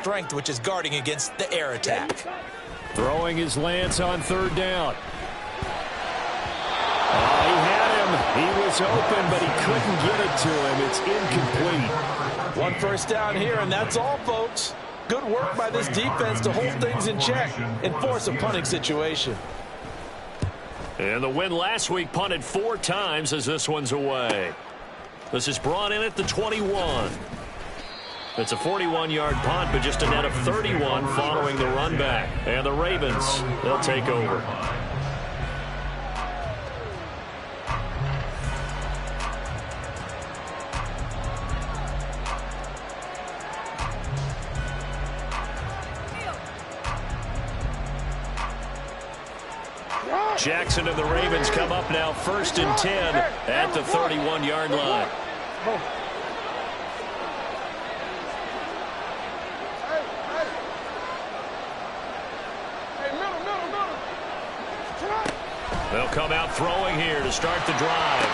strength, which is guarding against the air attack. Throwing his lance on third down. He had him. He was open, but he couldn't get it to him. It's incomplete. One first down here, and that's all, folks. Good work by this defense to hold things in check and force a punting situation. And the win last week punted 4 times as this one's away. This is brought in at the 21. It's a 41-yard punt, but just a net of 31 following the run back. And the Ravens, they'll take over. Jackson and the Ravens come up now 1st and 10 at the 31-yard line. They'll come out throwing here to start the drive.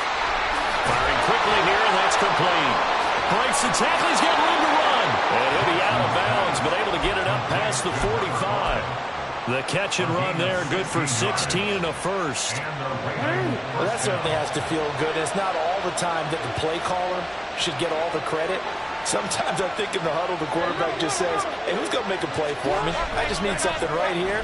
Firing quickly here, and that's complete. Breaks the tackle, he's got room to run. And he'll be out of bounds, but able to get it up past the 45. The catch and run there, good for 16 and a first. Well, that certainly has to feel good. It's not all the time that the play caller should get all the credit. Sometimes I think in the huddle, the quarterback just says, hey, who's going to make a play for me? I just need something right here.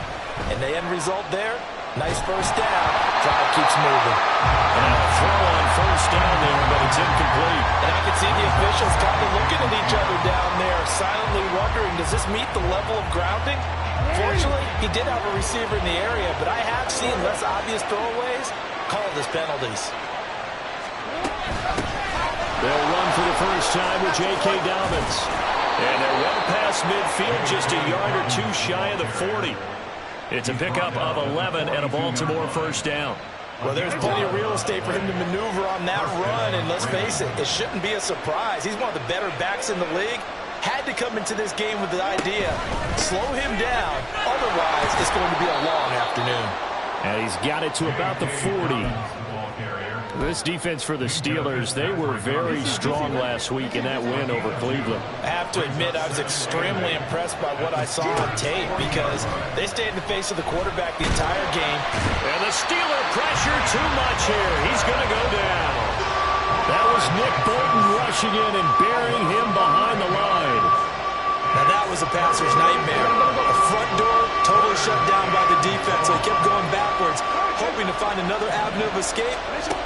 And the end result there, nice first down. Drive keeps moving. And a throw on first down there, but it's incomplete. And I can see the officials kind of looking at each other down there, silently wondering, does this meet the level of grounding? Fortunately, he did have a receiver in the area, but I have seen less obvious throwaways called as penalties. They'll run for the first time with J.K. Dobbins. And they're well past midfield, just a yard or two shy of the 40. It's a pickup of 11 and a Baltimore first down. Well, there's plenty of real estate for him to maneuver on that run, and let's face it, it shouldn't be a surprise. He's one of the better backs in the league. Had to come into this game with the idea, slow him down, otherwise it's going to be a long afternoon. And he's got it to about the 40. This defense for the Steelers, they were very strong last week in that win over Cleveland. I have to admit, I was extremely impressed by what I saw on tape because they stayed in the face of the quarterback the entire game. And the Steeler pressure too much here. He's going to go down. That was Nick Bolton rushing in and burying him behind the line. Now that was a passer's nightmare. The front door totally shut down by the defense, so he kept going backwards, hoping to find another avenue of escape.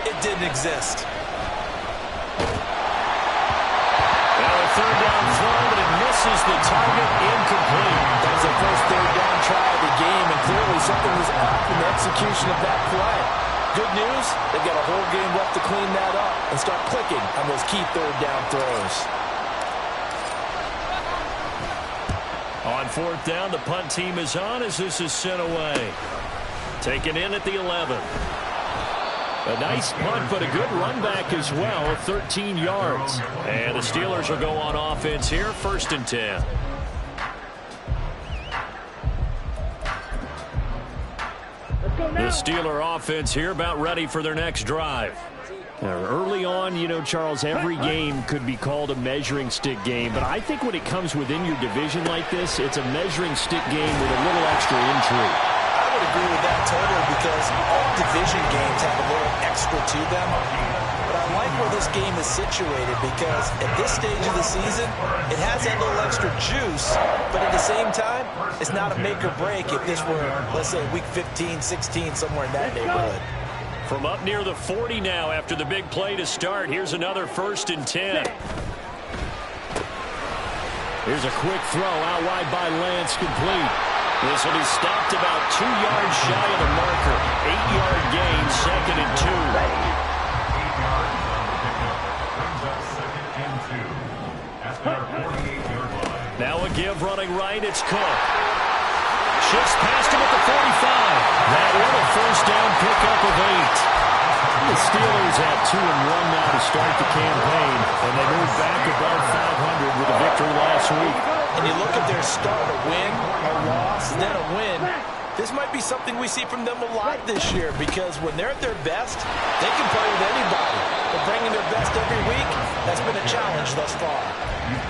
It didn't exist. Now a third down throw, but it misses the target, incomplete. That was the first third down try of the game, and clearly something was off in the execution of that play. Good news, they've got a whole game left to clean that up and start clicking on those key third down throws. On 4th down, the punt team is on as this is sent away. Taken in at the 11. A nice punt, but a good run back as well, 13 yards. And the Steelers will go on offense here, 1st and 10. The Steeler offense here about ready for their next drive. Early on, you know, Charles, every game could be called a measuring stick game, but I think when it comes within your division like this, it's a measuring stick game with a little extra intrigue. I would agree with that totally because all division games have a little extra to them. But I like where this game is situated because at this stage of the season, it has that little extra juice, but at the same time, it's not a make or break if this were, let's say, week 15, 16, somewhere in that neighborhood. From up near the 40 now after the big play to start. Here's another 1st and 10. Here's a quick throw out wide by Lance, complete. This will be stopped about 2 yards shy of the marker. 8-yard gain, 2nd and 2. Now a give running right, it's Cook. Shifts past him at the 45. That little first down pickup of 8. The Steelers have 2-1 now to start the campaign, and they move back above 500 with a victory last week. And you look at their start, a win, a loss, then a win. This might be something we see from them a lot this year because when they're at their best, they can play with anybody. But bringing their best every week, that's been a challenge thus far.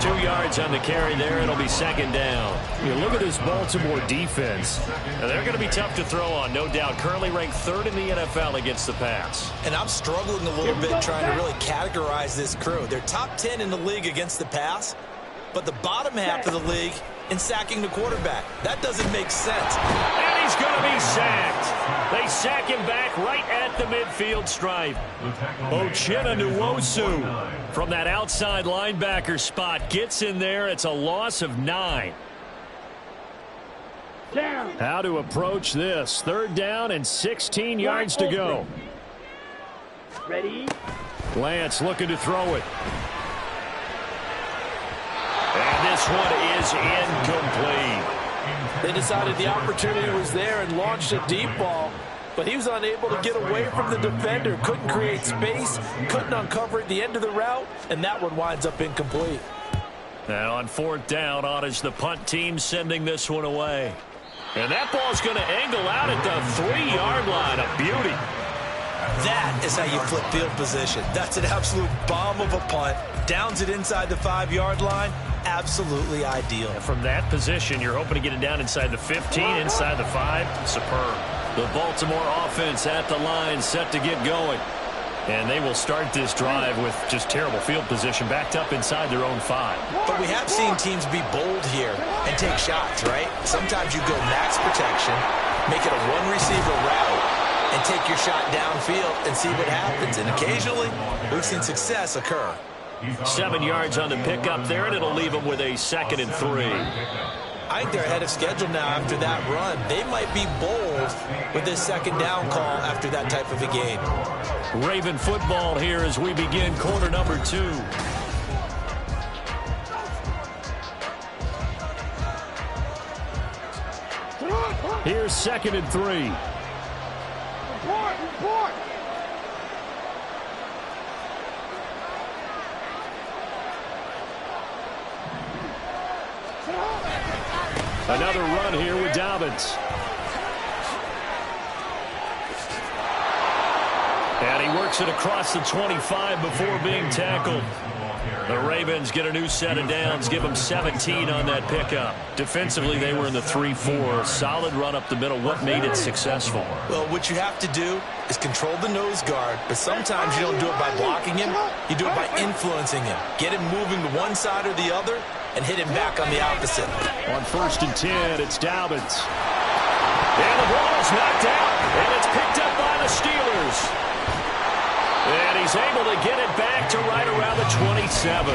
2 yards on the carry there. It'll be second down. You look at this Baltimore defense. Now, they're going to be tough to throw on, no doubt. Currently ranked 3rd in the NFL against the pass. And I'm struggling a little bit trying to really categorize this crew. They're top 10 in the league against the pass, but the bottom half of the league in sacking the quarterback. That doesn't make sense. And he's going to be sacked. They sack him back right at the midfield stripe. Uchenna Nwosu from that outside linebacker spot gets in there. It's a loss of 9. How to approach this. 3rd down and 16 yards to go. Ready? Lance looking to throw it. And this one is incomplete. They decided the opportunity was there and launched a deep ball, but he was unable to get away from the defender, couldn't create space, couldn't uncover at the end of the route, and that one winds up incomplete. Now on 4th down, on is the punt team sending this one away. And that ball's going to angle out at the 3-yard line. A beauty. That is how you flip field position. That's an absolute bomb of a punt. Downs it inside the 5-yard line. Absolutely ideal. And from that position, you're hoping to get it down inside the 15, inside the 5. Superb. The Baltimore offense at the line, set to get going. And they will start this drive with just terrible field position, backed up inside their own 5. But we have seen teams be bold here and take shots, right? Sometimes you go max protection, make it a one-receiver route, and take your shot downfield and see what happens. And occasionally, we've seen success occur. 7 yards on the pickup there, and it'll leave them with a 2nd and 3. I think they're ahead of schedule now after that run. They might be bold with this 2nd down call after that type of a game. Raven football here as we begin quarter number 2. Here's 2nd and 3. Report. Another run here with Dobbins. And he works it across the 25 before being tackled. The Ravens get a new set of downs, give them 17 on that pickup. Defensively, they were in the 3-4. Solid run up the middle. What made it successful? Well, what you have to do is control the nose guard, but sometimes you don't do it by blocking him. You do it by influencing him. Get him moving to one side or the other and hit him back on the opposite. On 1st and 10, it's Dobbins. And the ball is knocked out, and it's picked up by the Steelers. And he's able to get it back to right around the 27.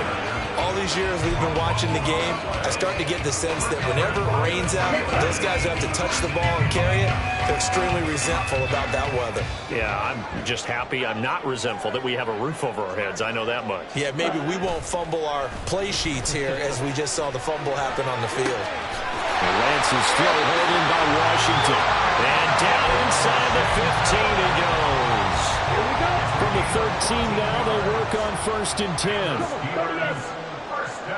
All these years we've been watching the game, I start to get the sense that whenever it rains out, those guys who have to touch the ball and carry it, they're extremely resentful about that weather. Yeah, I'm just happy I'm not resentful that we have a roof over our heads. I know that much. Yeah, maybe we won't fumble our play sheets here as we just saw the fumble happen on the field. Lance's throw held in by Washington. And down inside the 15 he goes. From the 13 now, they work on 1st and 10.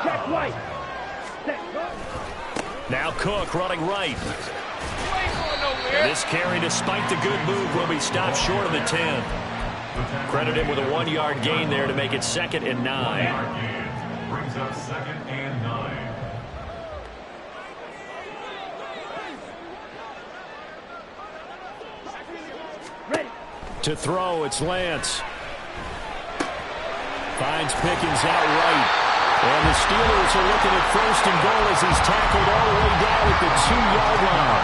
Check right. Now Cook running right. And this carry, despite the good move, will be stopped short of the 10. Credit him with a 1-yard gain there to make it 2nd and 9. Brings up 2nd and 9. To throw, it's Lance. Finds Pickens out right. And the Steelers are looking at 1st and goal as he's tackled all the way down at the 2-yard line.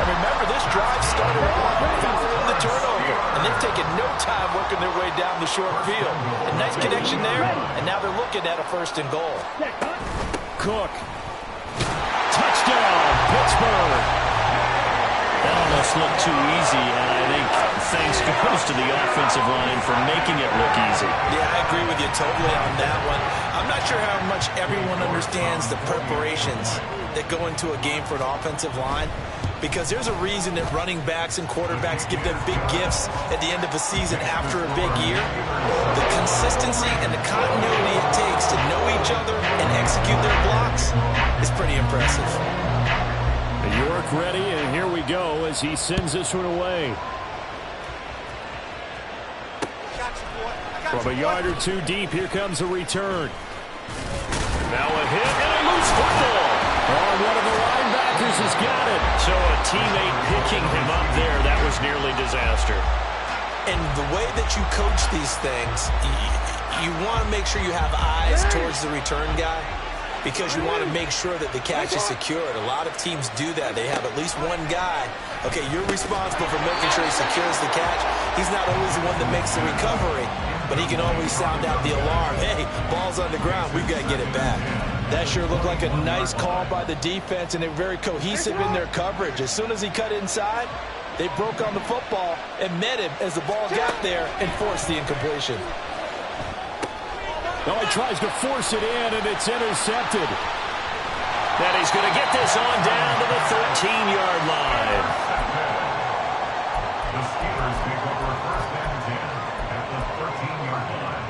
And remember, this drive started off following the turnover, and they've taken no time working their way down the short field. A nice connection there, and now they're looking at a 1st and goal. Cook. Touchdown, Pittsburgh. That almost looked too easy, and I think thanks goes to the offensive line for making it look easy. Yeah, I agree with you totally on that one. I'm not sure how much everyone understands the preparations that go into a game for an offensive line, because there's a reason that running backs and quarterbacks give them big gifts at the end of a season after a big year. The consistency and the continuity it takes to know each other and execute their blocks is pretty impressive. York ready, and here we go as he sends this one away. From a yard or two deep, here comes a return. Now a hit and a loose football. Oh, one of the linebackers has got it. So a teammate picking him up there, that was nearly disaster. And the way that you coach these things, you want to make sure you have eyes towards the return guy because you want to make sure that the catch is secured. A lot of teams do that. They have at least one guy. Okay, you're responsible for making sure he secures the catch. He's not always the one that makes the recovery, but he can always sound out the alarm. Hey, ball's on the ground. We've got to get it back. That sure looked like a nice call by the defense, and they're very cohesive in their coverage. As soon as he cut inside, they broke on the football and met him as the ball got there and forced the incompletion. Now he tries to force it in, and it's intercepted. Then he's going to get this on down to the 13-yard line. The Steelers pick over first and 10 at the 13-yard line.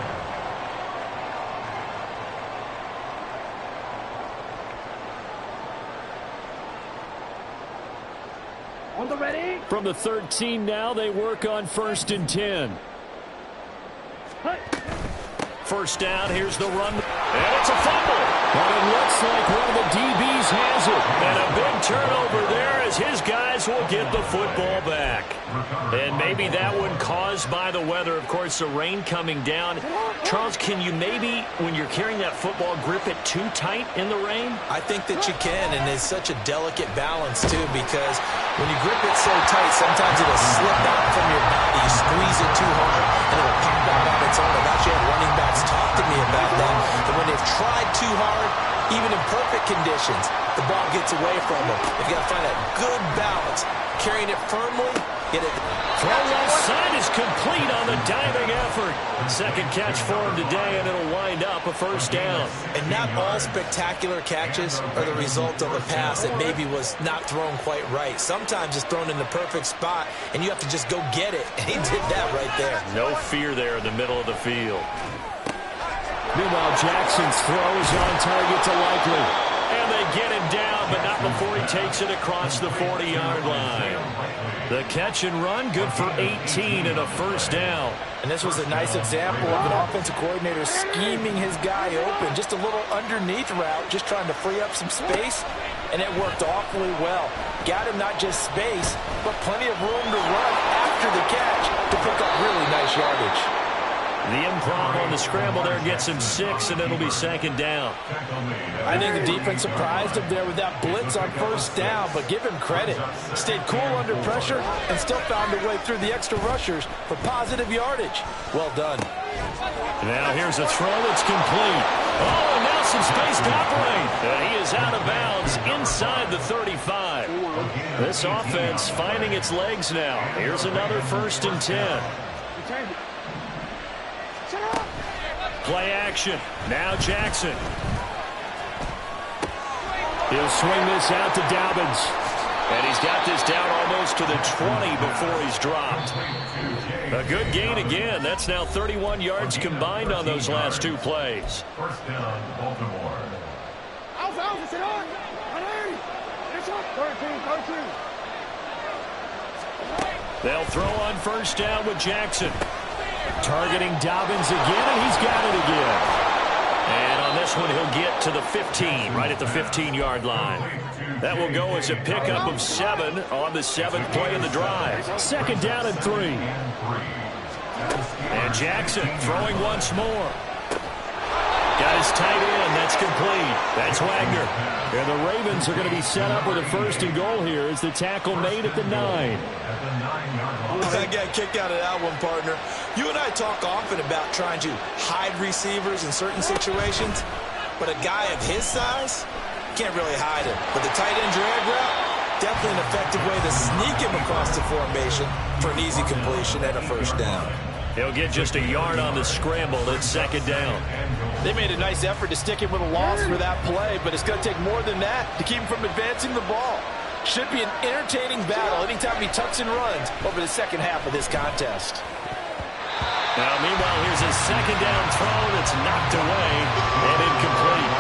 On the ready. From the 13 now, they work on 1st and 10. First down, here's the run. And it's a fumble. But it looks like one of the DBs has it. And a big turnover there as his guys will get the football back. And maybe that one caused by the weather. Of course, the rain coming down. Charles, can you maybe, when you're carrying that football, grip it too tight in the rain? I think that you can, and it's such a delicate balance, too, because when you grip it so tight, sometimes it'll slip out from your body. You squeeze it too hard, and it'll pop out on its own. I've actually had running backs talk to me about that. And when they've tried too hard, even in perfect conditions, the ball gets away from them. You've got to find that good balance. Carrying it firmly, get it. Throw left side is complete on the diving effort. Second catch for him today, and it'll wind up a first down. And not all spectacular catches are the result of a pass that maybe was not thrown quite right. Sometimes it's thrown in the perfect spot, and you have to just go get it. And he did that right there. No fear there in the middle of the field. Meanwhile, Jackson's throw is on target to Likely. And they get him down, but not before he takes it across the 40-yard line. The catch and run, good for 18 and a first down. And this was a nice example of an offensive coordinator scheming his guy open. Just a little underneath route, just trying to free up some space, and it worked awfully well. Got him not just space, but plenty of room to run after the catch to pick up really nice yardage. The improv on the scramble there gets him 6, and it'll be second down. I think the defense surprised him there with that blitz on first down, but give him credit. Stayed cool under pressure and still found a way through the extra rushers for positive yardage. Well done. Now here's a throw that's complete. Oh, and now some space to operate. And he is out of bounds inside the 35. This offense finding its legs now. Here's another 1st and 10. Play action. Now Jackson. He'll swing this out to Dobbins. And he's got this down almost to the 20 before he's dropped. A good gain again. That's now 31 yards combined on those last two plays. First down, Baltimore. They'll throw on first down with Jackson. Targeting Dobbins again, and he's got it again. And on this one, he'll get to the 15, right at the 15-yard line. That will go as a pickup of 7 on the 7th play of the drive. Second down and 3. And Jackson throwing once more. Got his tight end. That's complete. That's Wagner. And the Ravens are going to be set up with a 1st and goal here as the tackle made at the 9. I got kicked out of that one, partner. You and I talk often about trying to hide receivers in certain situations, but a guy of his size can't really hide him. But the tight end drag route, definitely an effective way to sneak him across the formation for an easy completion and a first down. He'll get just a yard on the scramble. It's second down. They made a nice effort to stick him with a loss for that play, but it's going to take more than that to keep him from advancing the ball. Should be an entertaining battle anytime he tucks and runs over the second half of this contest. Now, meanwhile, here's a second down throw that's knocked away and incomplete.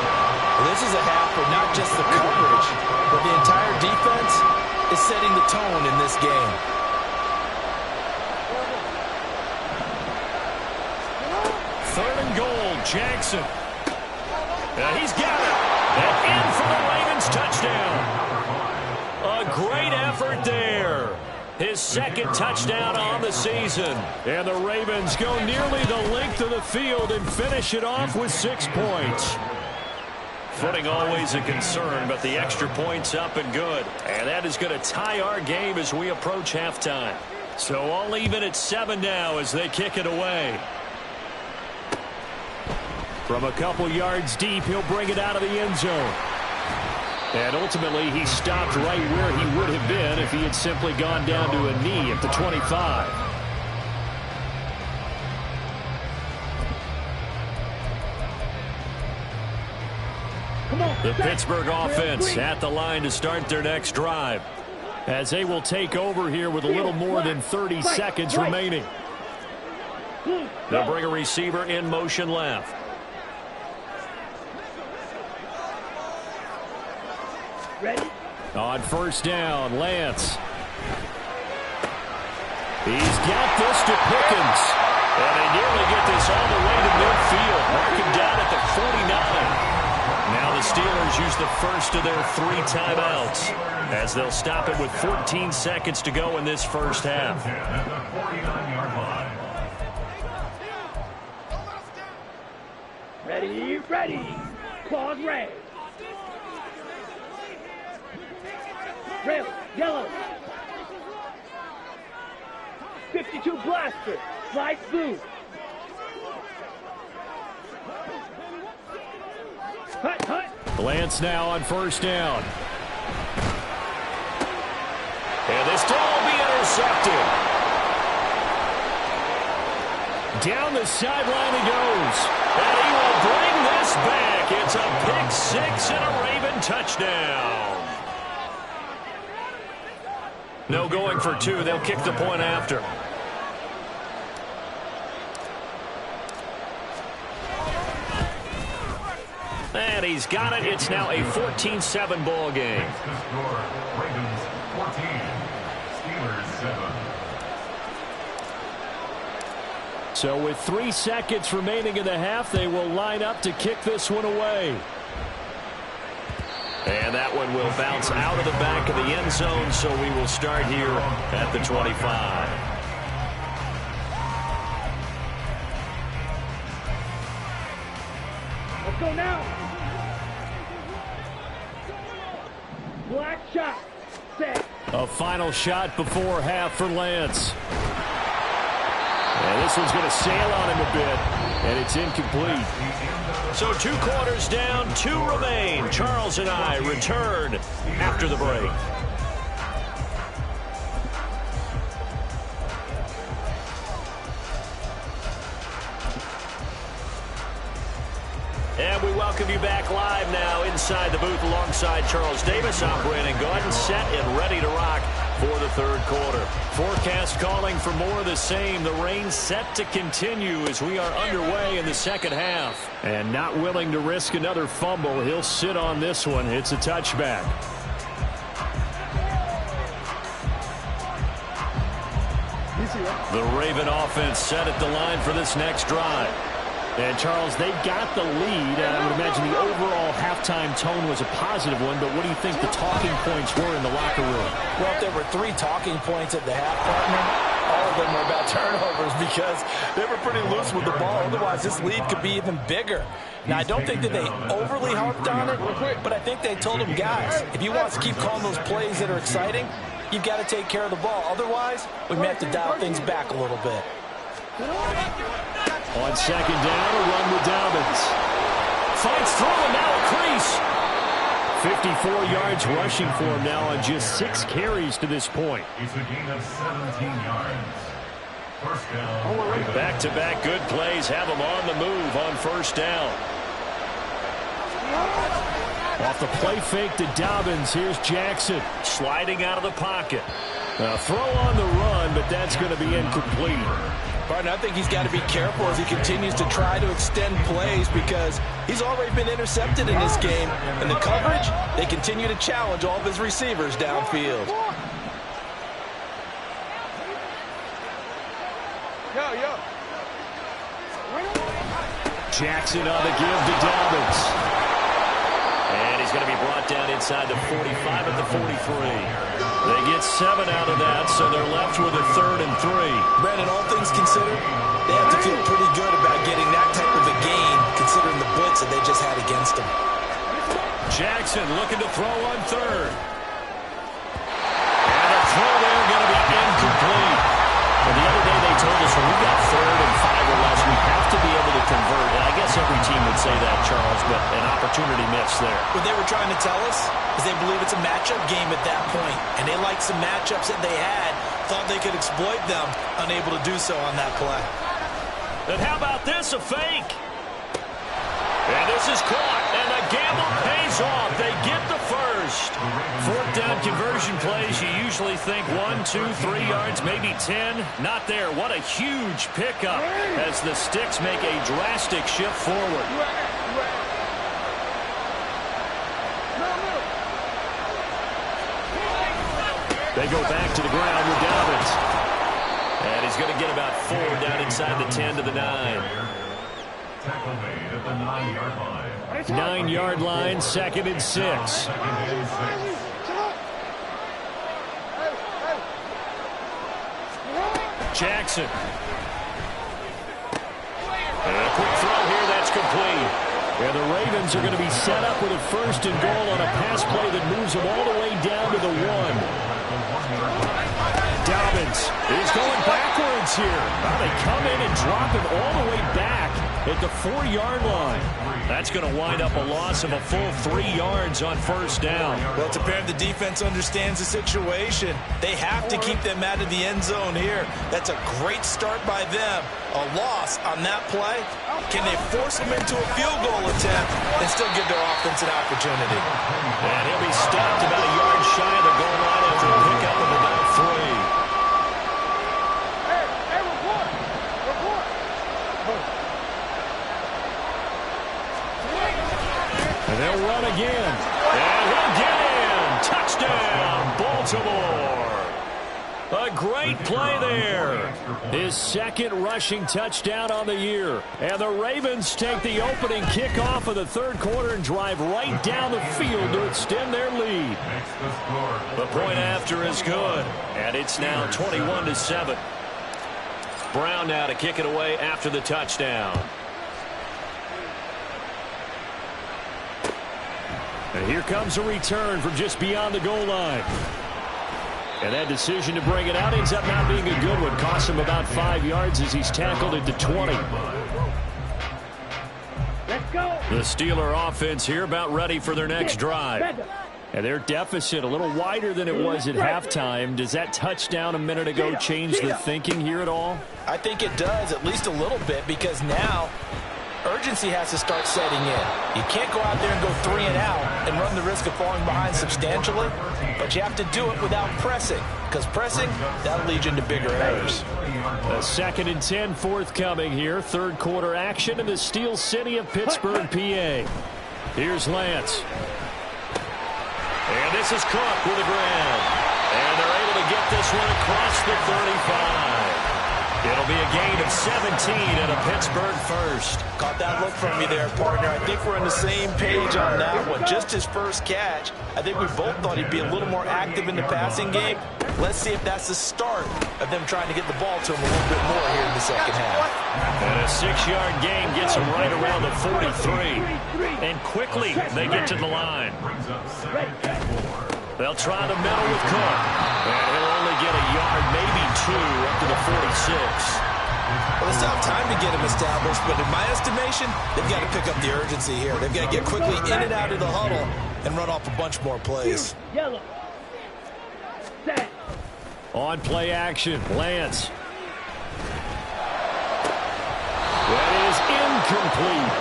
Well, this is a half for not just the coverage, but the entire defense is setting the tone in this game. Third and goal, Jackson. He's got it. And in for the Ravens touchdown. A great effort there. His second touchdown on the season. And the Ravens go nearly the length of the field and finish it off with 6 points. Footing always a concern, but the extra point's up and good. And that is going to tie our game as we approach halftime. So all even at 7 now as they kick it away. From a couple yards deep, he'll bring it out of the end zone. And ultimately, he stopped right where he would have been if he had simply gone down to a knee at the 25. The Pittsburgh offense at the line to start their next drive, as they will take over here with a little more than 30 seconds remaining. They'll bring a receiver in motion left. Ready? On first down, Lance. He's got this to Pickens. And they nearly get this all the way to midfield. Mark him down at the 49. Now the Steelers use the first of their 3 timeouts, as they'll stop it with 14 seconds to go in this first half. Ready, ready. Claws raised. Red, yellow. 52 blaster. Light blue. Hut, hut. Lance now on first down. And this ball will be intercepted. Down the sideline he goes. And he will bring this back. It's a pick 6 and a Raven touchdown. No going for 2. They'll kick the point after. And he's got it. It's now a 14-7 ball game. The score, Ravens 14, Steelers 7. So with 3 seconds remaining in the half, they will line up to kick this one away. And that one will bounce out of the back of the end zone, so we will start here at the 25. Let's go now. Black shot. Set. A final shot before half for Lance. And this one's going to sail on him a bit, and it's incomplete. So 2 quarters down, 2 remain. Charles and I return after the break. And we welcome you back live now inside the booth alongside Charles Davis. I'm Brandon Gaudin, set and ready to rock for the third quarter. Forecast calling for more of the same. The rain set to continue as we are underway in the second half. And not willing to risk another fumble, he'll sit on this one. It's a touchback. The Raven offense set at the line for this next drive. And, Charles, they got the lead. I would imagine the overall halftime tone was a positive one, but what do you think the talking points were in the locker room? Well, if there were 3 talking points at the half, partner, all of them were about turnovers because they were pretty loose with the ball. Otherwise, this lead could be even bigger. Now, I don't think that they overly harped on it, but I think they told them, guys, if you want to keep calling those plays that are exciting, you've got to take care of the ball. Otherwise, we may have to dial things back a little bit. On second down, a run with Dobbins. Fights through him, now a crease. 54 yards rushing for him now on just 6 carries to this point. It's a gain of 17 yards. First down. Back-to-back good plays have him on the move on first down. Off the play fake to Dobbins, here's Jackson. Sliding out of the pocket. A throw on the run, but that's going to be incomplete. Partner, I think he's got to be careful as he continues to try to extend plays because he's already been intercepted in this game. And the coverage, they continue to challenge all of his receivers downfield. Jackson on the give to Dobbins. going to be brought down inside the 45 at the 43. They get 7 out of that, so they're left with a 3rd and 3. Brandon, all things considered, they have to feel pretty good about getting that type of a gain, considering the blitz that they just had against them. Jackson looking to throw on 3rd. And a throw there going to be incomplete. And the other day they told us when we got 3rd and 5 or less, we have to be able to convert. And I guess every team would say that, Charles, but an opportunity missed there. What they were trying to tell us is they believe it's a matchup game at that point, and they liked some matchups that they had, thought they could exploit them, unable to do so on that play. And how about this, a fake? And this is caught, and the gamble pays off. They get the first. 4th down conversion plays, you usually think 1, 2, 3 yards, maybe 10. Not there. What a huge pickup as the Sticks make a drastic shift forward. They go back to the ground with Dobbins. And he's going to get about 4 down inside the 10 to the 9. Tackle made at the 9-yard line. 9-yard line, 2nd and 6. Jackson. And a quick throw here, that's complete. And the Ravens are going to be set up with a 1st and goal on a pass play that moves them all the way down to the 1. Dobbins is going backwards here. Now they come in and drop him all the way back at the 4-yard line. That's going to wind up a loss of a full 3 yards on 1st down. Well, it's apparent the defense understands the situation. They have to keep them out of the end zone here. That's a great start by them. A loss on that play. Can they force them into a field goal attempt and still give their offense an opportunity? And he'll be stopped about a yard shy of the goal line after a pickup of about 3. And they'll run again. And he'll get in. Touchdown, Baltimore. A great play there. His 2nd rushing touchdown on the year. And the Ravens take the opening kickoff of the 3rd quarter and drive right down the field to extend their lead. The point after is good. And it's now 21-7. Brown now to kick it away after the touchdown. And here comes a return from just beyond the goal line. And that decision to bring it out ends up not being a good one. Costs him about 5 yards as he's tackled at the 20. Let's go. The Steeler offense here about ready for their next drive. And their deficit a little wider than it was at halftime. Does that touchdown a minute ago change the thinking here at all? I think it does, at least a little bit, because now urgency has to start setting in. You can't go out there and go 3 and out and run the risk of falling behind substantially, but you have to do it without pressing, because pressing, that'll lead you into bigger errors. A 2nd and 10 forthcoming here. 3rd quarter action in the Steel City of Pittsburgh, PA. Here's Lance. And this is Cook with a grab. And they're able to get this one across the 35. It'll be a gain of 17 and a Pittsburgh first. Caught that look from you there, partner. I think we're on the same page on that one. Just his first catch. I think we both thought he'd be a little more active in the passing game. Let's see if that's the start of them trying to get the ball to him a little bit more here in the second half. And a 6-yard gain gets him right around the 43. And quickly they get to the line. They'll try the middle with Cook. And he'll only get a yard, maybe 2, up to the 46. Well, they still have time to get him established, but in my estimation, they've got to pick up the urgency here. They've got to get quickly in and out of the huddle and run off a bunch more plays. Yellow. Set. On play action, Lance. That is incomplete.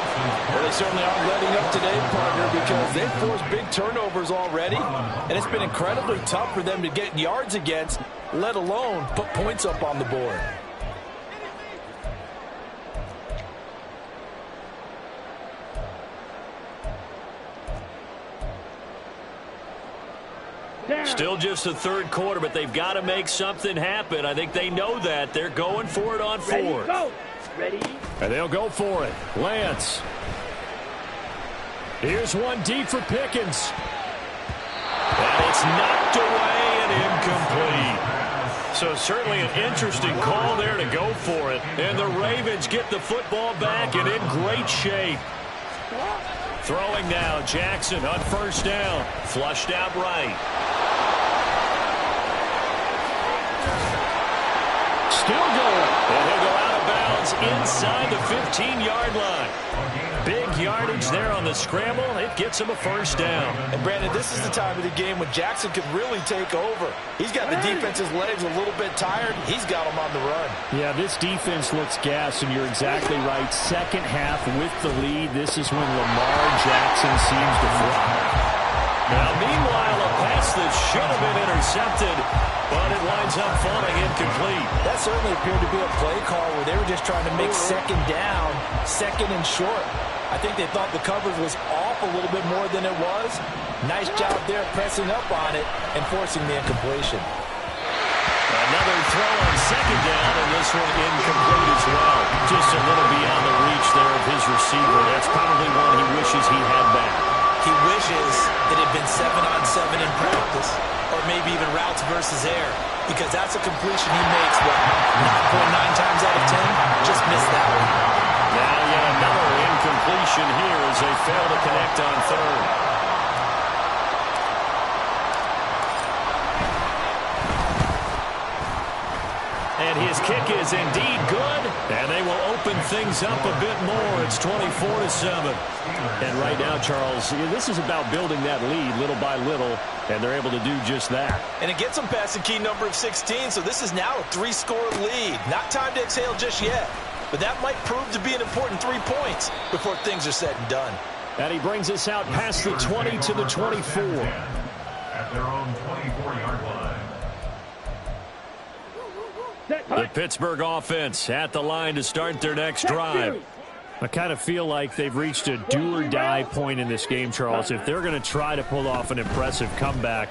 Well, they certainly aren't letting up today, partner, because they've forced big turnovers already, and it's been incredibly tough for them to get yards against, let alone put points up on the board. Still just the 3rd quarter, but they've got to make something happen. I think they know that. They're going for it on 4th. Ready, go. Ready. And they'll go for it. Lance. Here's one deep for Pickens. And it's knocked away and incomplete. So certainly an interesting call there to go for it. And the Ravens get the football back and in great shape. Throwing now, Jackson on first down. Flushed out right. Still going. And he'll go out of bounds inside the 15-yard line. Big yardage there on the scramble. It gets him a first down. And, Brandon, this is the time of the game when Jackson could really take over. He's got the defense's legs a little bit tired. He's got them on the run. Yeah, this defense looks gassed, and you're exactly right. Second half with the lead, this is when Lamar Jackson seems to fly. Now, meanwhile, a pass that should have been intercepted, but it winds up falling incomplete. That certainly appeared to be a play call where they were just trying to make second down, second and short. I think they thought the coverage was off a little bit more than it was. Nice job there pressing up on it and forcing the incompletion. Another throw on second down, and this one incomplete as well. Just a little beyond the reach there of his receiver. That's probably one he wishes he had back. He wishes it had been 7-on-7 in practice, or maybe even routes versus air, because that's a completion he makes, what, 9.9 times out of 10? Just missed that one. Now yet another incompletion here as they fail to connect on third. And his kick is indeed good, and they will open things up a bit more. It's 24-7. And right now, Charles, this is about building that lead little by little, and they're able to do just that. And it gets them past the key number of 16, so this is now a 3-score lead. Not time to exhale just yet, but that might prove to be an important 3 points before things are said and done. And he brings us out past the 20 to the 24. At their own 24-yard line. The Pittsburgh offense at the line to start their next drive. I kind of feel like they've reached a do-or-die point in this game, Charles. If they're going to try to pull off an impressive comeback,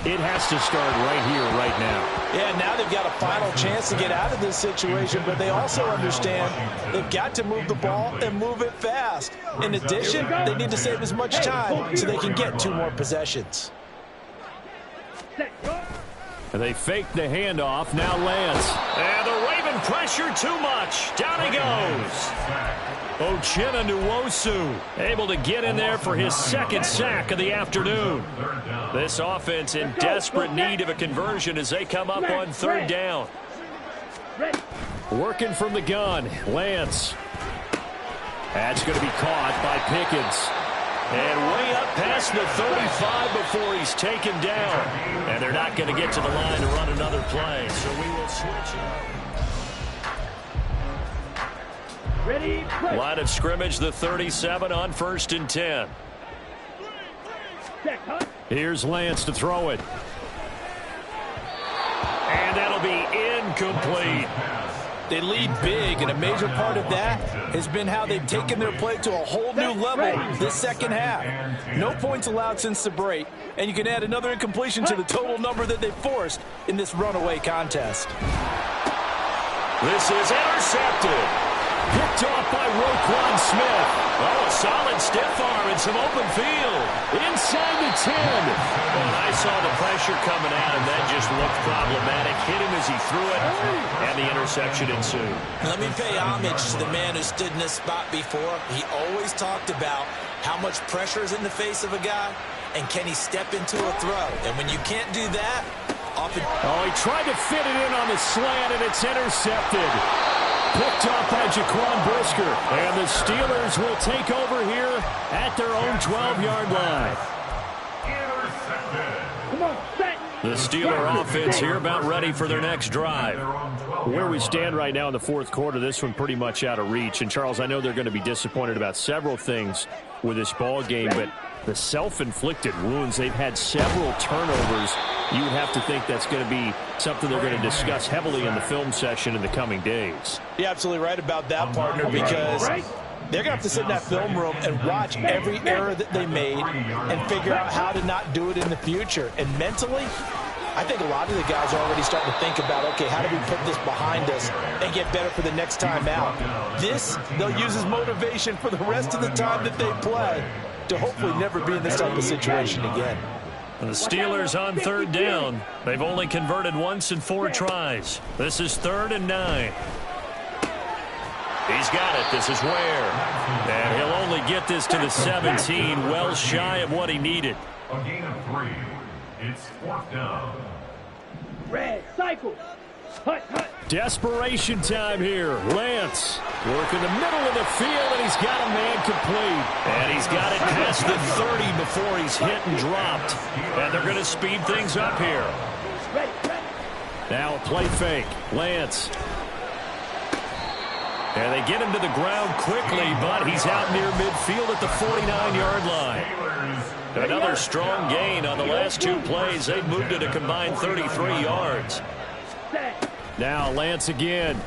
it has to start right here, right now. Yeah, now they've got a final chance to get out of this situation, but they also understand they've got to move the ball and move it fast. In addition, they need to save as much time so they can get 2 more possessions. They fake the handoff. Now Lance. And the Raven pressure too much. Down he goes. Uchenna Nwosu able to get in there for his second sack of the afternoon. This offense in desperate need of a conversion as they come up on third down. Working from the gun. Lance. That's going to be caught by Pickens. And way up past the 35 before he's taken down. And they're not going to get to the line to run another play. So we will switch it. Ready, play. Line of scrimmage, the 37 on 1st and 10. Here's Lance to throw it. And that'll be incomplete. They lead big, and a major part of that has been how they've taken their play to a whole new level this second half. No points allowed since the break, and you can add another incompletion to the total number that they forced in this runaway contest. This is intercepted. Picked off by Roquan Smith. Oh, a solid stiff arm and some open field. Inside the 10. And I saw the pressure coming at him. That just looked problematic. Hit him as he threw it, and the interception ensued. Let me pay homage to the man who stood in this spot before. He always talked about how much pressure is in the face of a guy, and can he step into a throw. And when you can't do that, often... Oh, he tried to fit it in on the slant, and it's intercepted. Picked off by Jaquan Brisker. And the Steelers will take over here at their own 12-yard line. Come on, set. The Steeler offense here about ready for their next drive. Where we stand right now in the fourth quarter, this one pretty much out of reach. And, Charles, I know they're going to be disappointed about several things with this ball game, but the self-inflicted wounds, they've had several turnovers. You would have to think that's going to be something they're going to discuss heavily in the film session in the coming days. You're absolutely right about that, partner, because they're going to have to sit in that film room and watch every error that they made and figure out how to not do it in the future. And mentally, I think a lot of the guys are already starting to think about, okay, how do we put this behind us and get better for the next time out? This, they'll use as motivation for the rest of the time that they play to hopefully never be in this type of situation again. The Steelers on third down. They've only converted once in 4 tries. This is 3rd and 9. He's got it. This is Ware. And he'll only get this to the 17, well shy of what he needed. A gain of 3. It's 4th down. Red, cycle. Hut, hut. Desperation time here. Lance working the middle of the field, and he's got a man complete. And he's got it past the 30 before he's hit and dropped. And they're going to speed things up here. Ready, ready. Now a play fake. Lance. And they get him to the ground quickly, but he's out near midfield at the 49-yard line. Another strong gain on the last 2 plays. They've moved it a combined 33 yards. Now Lance again.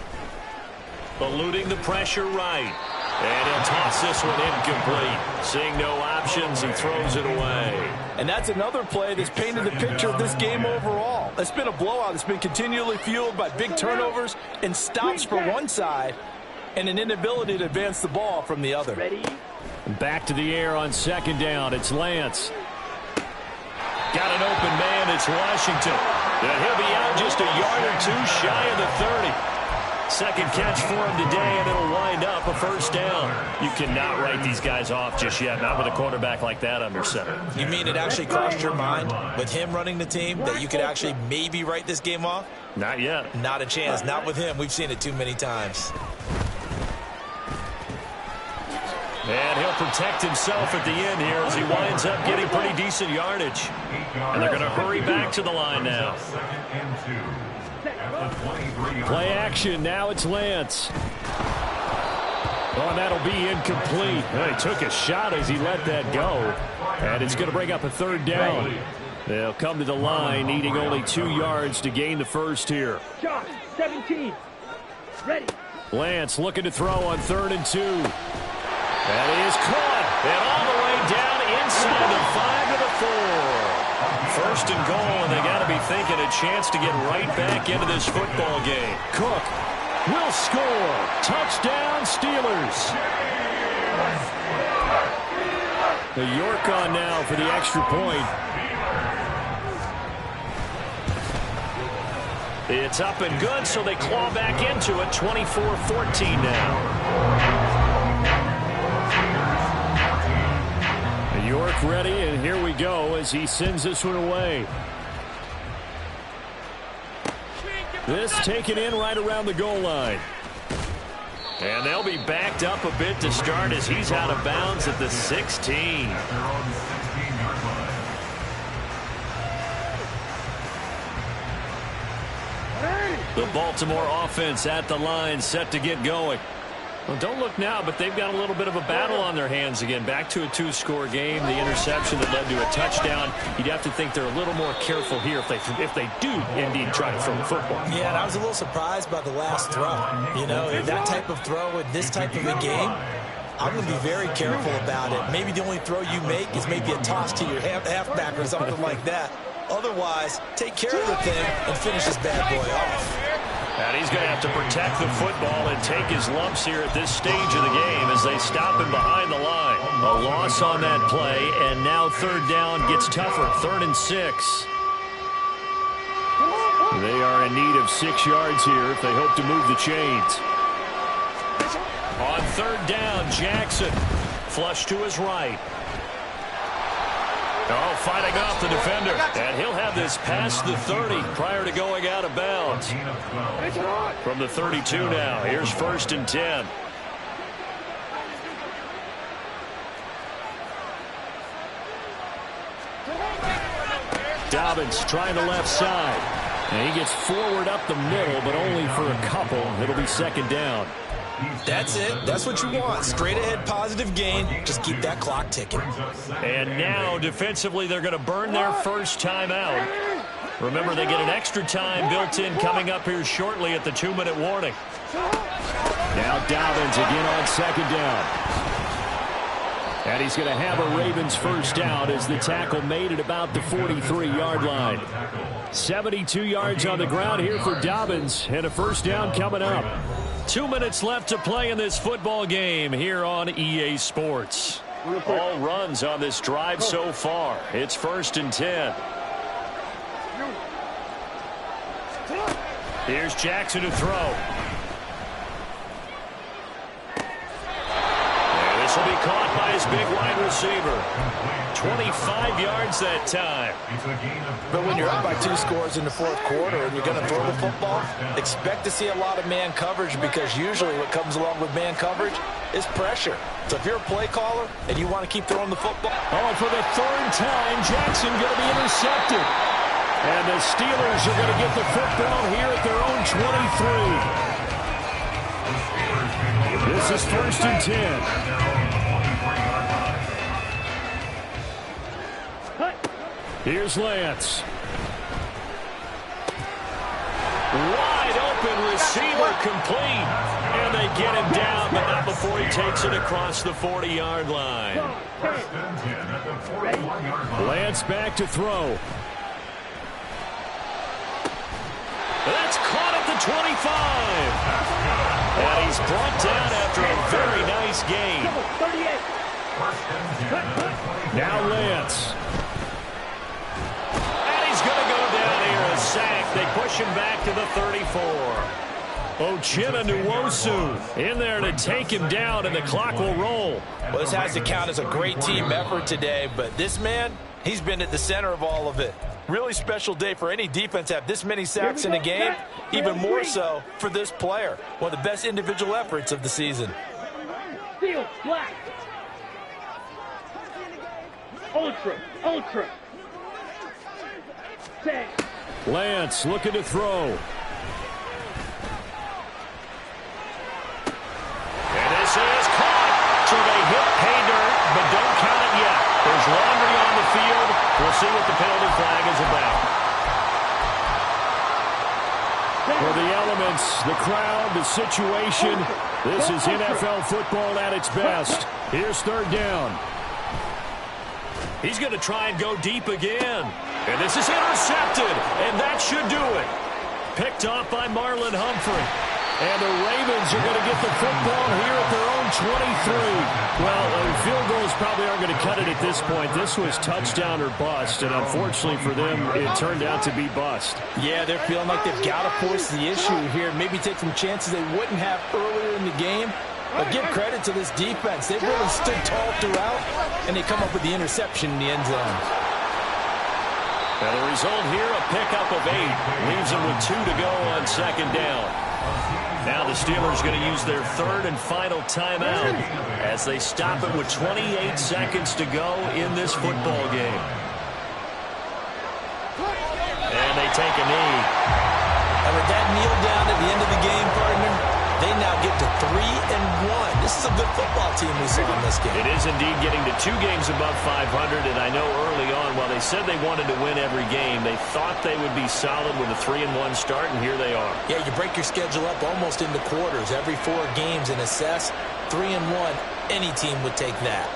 Eluding the pressure right. And he'll toss this one incomplete. Seeing no options, he throws it away. And that's another play that's painted the picture of this game overall. It's been a blowout. It's been continually fueled by big turnovers and stops for one side and an inability to advance the ball from the other. Ready. Back to the air on 2nd down. It's Lance. Got an open man. It's Washington. And he'll be out just a yard or 2 shy of the 30. Second catch for him today, and it'll wind up a 1st down. You cannot write these guys off just yet, not with a quarterback like that under center. You mean it actually crossed your mind with him running the team that you could actually maybe write this game off? Not yet. Not a chance. Not with him. We've seen it too many times. And he'll protect himself at the end here as he winds up getting pretty decent yardage. And they're going to hurry back to the line now. 2nd and 2. At the 23-yard Play action. Now it's Lance. Oh, and that'll be incomplete. Well, he took a shot as he let that go. And it's going to bring up a 3rd down. They'll come to the line, needing only 2 yards to gain the first here. Shot, 17. Ready. Lance looking to throw on 3rd and 2. And he is caught. And all the way down inside the 5 to the 4. 1st and goal, and they got to be thinking a chance to get right back into this football game. Cook will score. Touchdown, Steelers. The York on now for the extra point. It's up and good, so they claw back into it. 24-14 now. York ready, and here we go as he sends this one away. This taken in right around the goal line. And they'll be backed up a bit to start as he's out of bounds at the 16. The Baltimore offense at the line, set to get going. Well, don't look now, but they've got a little bit of a battle on their hands again. Back to a 2-score game. The interception that led to a touchdown. You'd have to think they're a little more careful here if they do indeed try to throw the football. Yeah, and I was a little surprised by the last throw. You know, that type of throw in this type of a game, I'm going to be very careful about it. Maybe the only throw you make is maybe a toss to your halfback or something like that. Otherwise, take care of the thing and finish this bad boy off. And he's going to have to protect the football and take his lumps here at this stage of the game as they stop him behind the line. A loss on that play, and now 3rd down gets tougher. 3rd and 6. They are in need of 6 yards here if they hope to move the chains. On 3rd down, Jackson flush to his right. Oh, fighting off the defender. And he'll have this past the 30 prior to going out of bounds. From the 32 now. Here's 1st and 10. Dobbins trying the left side. And he gets forward up the middle, but only for a couple. It'll be 2nd down. That's it. That's what you want. Straight ahead positive gain. Just keep that clock ticking. And now defensively they're going to burn their first timeout. Remember, they get an extra time built in coming up here shortly at the 2-minute warning. Now Dobbins again on 2nd down. And he's going to have a Ravens first down as the tackle made at about the 43-yard line. 72 yards on the ground here for Dobbins, and a first down coming up. 2 minutes left to play in this football game here on EA Sports. All runs on this drive so far. It's 1st and 10. Here's Jackson to throw. This will be caught by his big wide receiver. 25 yards that time. But when you're up by 2 scores in the 4th quarter and you're going to throw the football, expect to see a lot of man coverage, because usually what comes along with man coverage is pressure. So if you're a play caller and you want to keep throwing the football. Oh, for the 3rd time, Jackson going to be intercepted. And the Steelers are going to get the football here at their own 23. This is 1st and 10. Here's Lance. Wide open receiver complete. And they get him down, but not before he takes it across the 40-yard line. Lance back to throw. That's caught at the 25. And he's brought down after a very nice gain. Now Lance. Going to go down here, a sack. They push him back to the 34. Uchenna Nwosu in there to take him down, and the clock will roll. Well, this has to count as a great team effort today, but this man, he's been at the center of all of it. Really special day for any defense to have this many sacks in a game, even more so for this player. One of the best individual efforts of the season. Steel, black. Ultra. Lance looking to throw. And this is caught. So they hit pay dirt, but don't count it yet. There's laundry on the field. We'll see what the penalty flag is about. For the elements, the crowd, the situation, this is NFL football at its best. Here's 3rd down. He's going to try and go deep again. And this is intercepted, and that should do it. Picked off by Marlon Humphrey. And the Ravens are going to get the football here at their own 23. Well, field goals probably aren't going to cut it at this point. This was touchdown or bust, and unfortunately for them, it turned out to be bust. Yeah, they're feeling like they've got to force the issue here. Maybe take some chances they wouldn't have earlier in the game. But give credit to this defense. They've really stood tall throughout, and they come up with the interception in the end zone. And the result here, a pickup of 8. Leaves them with 2 to go on 2nd down. Now the Steelers going to use their 3rd and final timeout as they stop it with 28 seconds to go in this football game. And they take a knee. And with that kneel down at the end of the game, partner, they now get to 3-1. This is a good football team we saw in this game. It is indeed getting to 2 games above 500, and I know early on, while they said they wanted to win every game, they thought they would be solid with a 3-1 start, and here they are. Yeah, you break your schedule up almost into quarters, every 4 games, and assess 3-1. Any team would take that.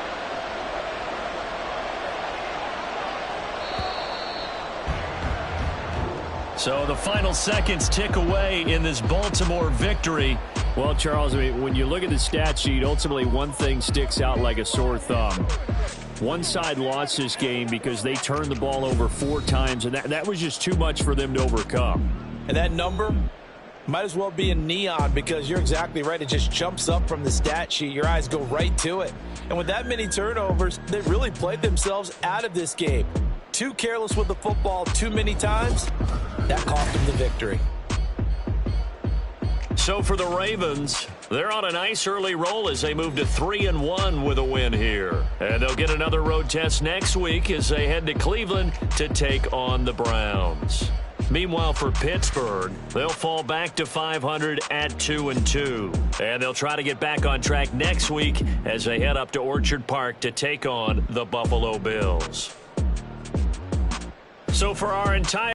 So the final seconds tick away in this Baltimore victory. Well, Charles, I mean, when you look at the stat sheet, ultimately one thing sticks out like a sore thumb. One side lost this game because they turned the ball over 4 times, and that was just too much for them to overcome. And that number might as well be in neon, because you're exactly right. It just jumps up from the stat sheet. Your eyes go right to it. And with that many turnovers, they really played themselves out of this game. Too careless with the football too many times. That cost them the victory. So for the Ravens, they're on a nice early roll as they move to 3-1 with a win here. And they'll get another road test next week as they head to Cleveland to take on the Browns. Meanwhile, for Pittsburgh, they'll fall back to 500 at 2-2. And they'll try to get back on track next week as they head up to Orchard Park to take on the Buffalo Bills. So for our entire